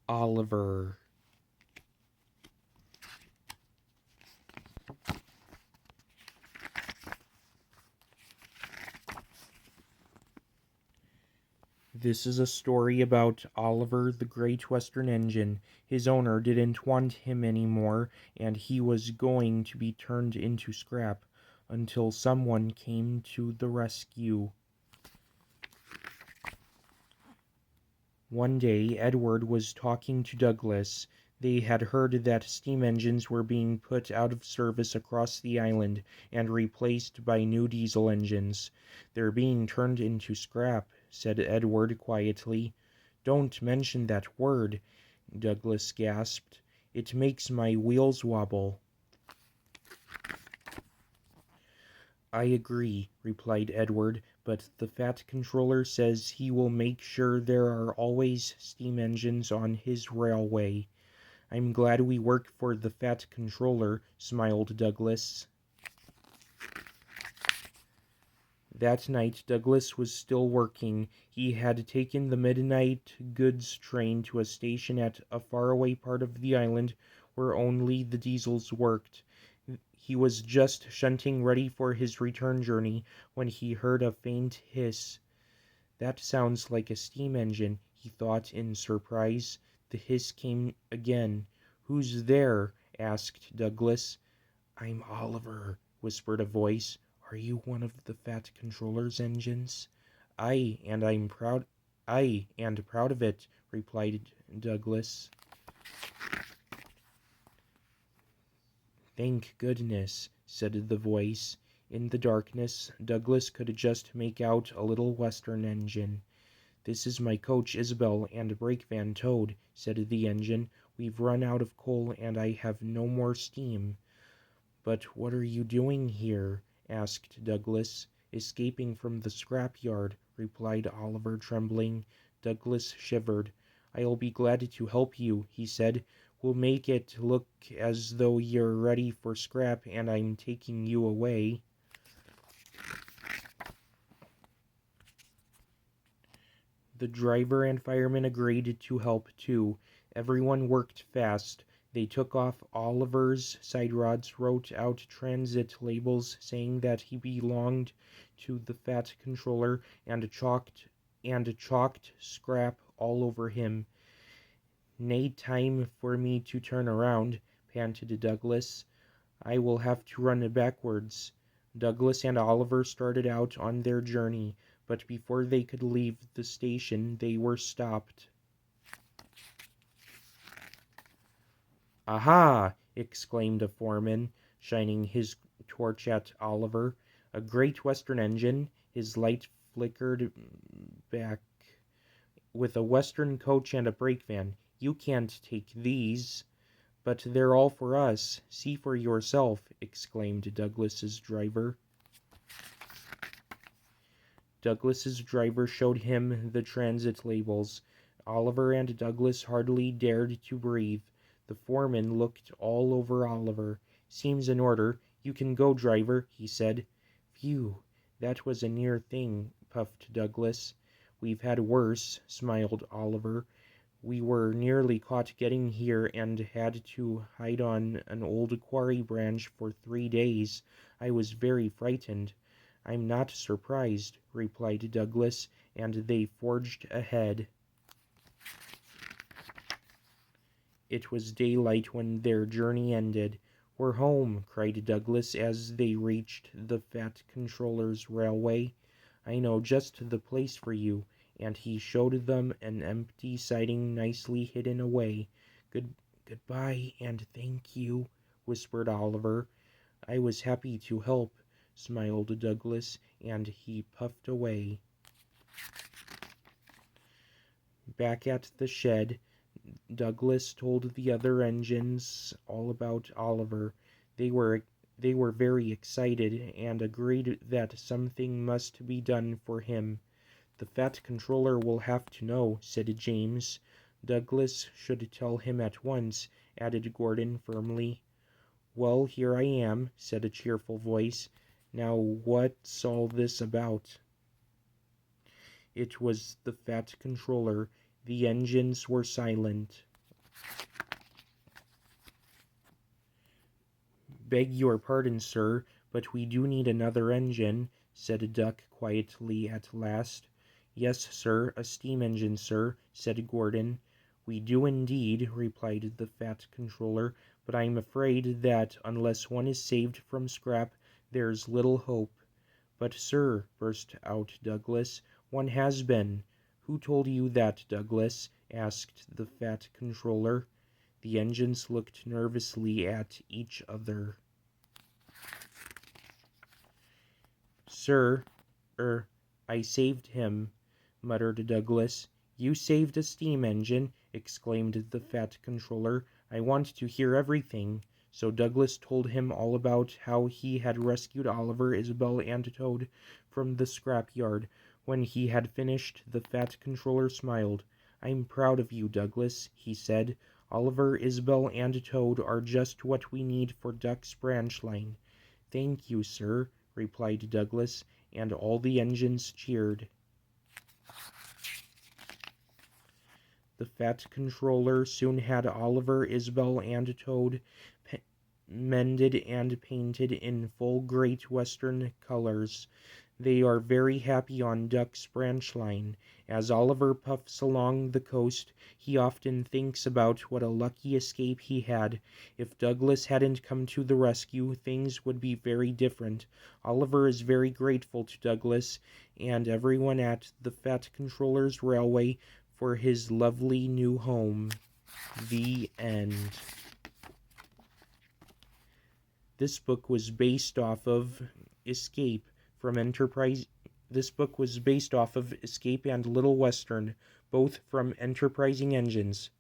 Oliver. This is a story about Oliver the Great Western Engine. His owner didn't want him anymore, and he was going to be turned into scrap until someone came to the rescue. One day, Edward was talking to Douglas. They had heard that steam engines were being put out of service across the island and replaced by new diesel engines. "They're being turned into scrap," said Edward quietly. "Don't mention that word," Douglas gasped. "It makes my wheels wobble." "I agree," replied Edward, "but the Fat Controller says he will make sure there are always steam engines on his railway." "I'm glad we work for the Fat Controller," smiled Douglas. That night Douglas was still working. He had taken the midnight goods train to a station at a faraway part of the island where only the diesels worked. He was just shunting ready for his return journey when he heard a faint hiss. "That sounds like a steam engine," he thought in surprise. The hiss came again. "Who's there?" asked Douglas. "I'm Oliver," whispered a voice. "Are you one of the Fat Controller's engines?" "Aye, and proud of it," replied Douglas. "Thank goodness," said the voice. In the darkness, Douglas could just make out a little Western engine. "This is my coach Isabel and brake van Toad," said the engine. "We've run out of coal and I have no more steam." "But what are you doing here?" asked Douglas. "Escaping from the scrapyard," replied Oliver, trembling. Douglas shivered. "I'll be glad to help you," he said. "We'll make it look as though you're ready for scrap and I'm taking you away." The driver and fireman agreed to help too. Everyone worked fast. They took off Oliver's side rods, wrote out transit labels saying that he belonged to the Fat Controller, and chalked scrap all over him. "Nay time for me to turn around," panted Douglas. "I will have to run backwards." Douglas and Oliver started out on their journey, but before they could leave the station they were stopped. "Aha!" exclaimed a foreman, shining his torch at Oliver. "A Great Western engine," his light flickered back, "with a Western coach and a brake van. You can't take these." "But they're all for us. See for yourself," exclaimed Douglas's driver. Douglas's driver showed him the transit labels. Oliver and Douglas hardly dared to breathe. The foreman looked all over Oliver. "Seems in order. You can go, driver," he said. "Phew, that was a near thing," puffed Douglas. "We've had worse," smiled Oliver. "We were nearly caught getting here and had to hide on an old quarry branch for 3 days. I was very frightened." "I'm not surprised," replied Douglas, and they forged ahead. It was daylight when their journey ended. "We're home," cried Douglas as they reached the Fat Controller's railway. "I know just the place for you," and he showed them an empty siding nicely hidden away. Goodbye and thank you," whispered Oliver. "I was happy to help," smiled Douglas, and he puffed away. Back at the shed, Douglas told the other engines all about Oliver. They were very excited and agreed that something must be done for him. "The Fat Controller will have to know," said James. "Douglas should tell him at once," added Gordon firmly. "Well, here I am," said a cheerful voice. "Now what's all this about?" It was the Fat Controller. The engines were silent. "Beg your pardon, sir, but we do need another engine," said Duck quietly at last. "Yes, sir, a steam engine, sir," said Gordon. "We do indeed," replied the Fat Controller, "but I'm afraid that unless one is saved from scrap, there's little hope." "But, sir," burst out Douglas, "one has been." "Who told you that, Douglas?" asked the Fat Controller. The engines looked nervously at each other. "Sir, I saved him," muttered Douglas. "You saved a steam engine!" exclaimed the Fat Controller. "I want to hear everything." So Douglas told him all about how he had rescued Oliver, Isabel, and Toad from the scrapyard. When he had finished, the Fat Controller smiled. "I'm proud of you, Douglas," he said. "Oliver, Isabel, and Toad are just what we need for Duck's branch line." "Thank you, sir," replied Douglas, and all the engines cheered. The Fat Controller soon had Oliver, Isabel, and Toad mended and painted in full Great Western colors. They are very happy on Duck's branch line. As Oliver puffs along the coast, he often thinks about what a lucky escape he had. If Douglas hadn't come to the rescue, things would be very different. Oliver is very grateful to Douglas and everyone at the Fat Controller's Railway for his lovely new home. The end. This book was based off of Escape from Enterprise. This book was based off of Escape and Little Western, both from Enterprising Engines.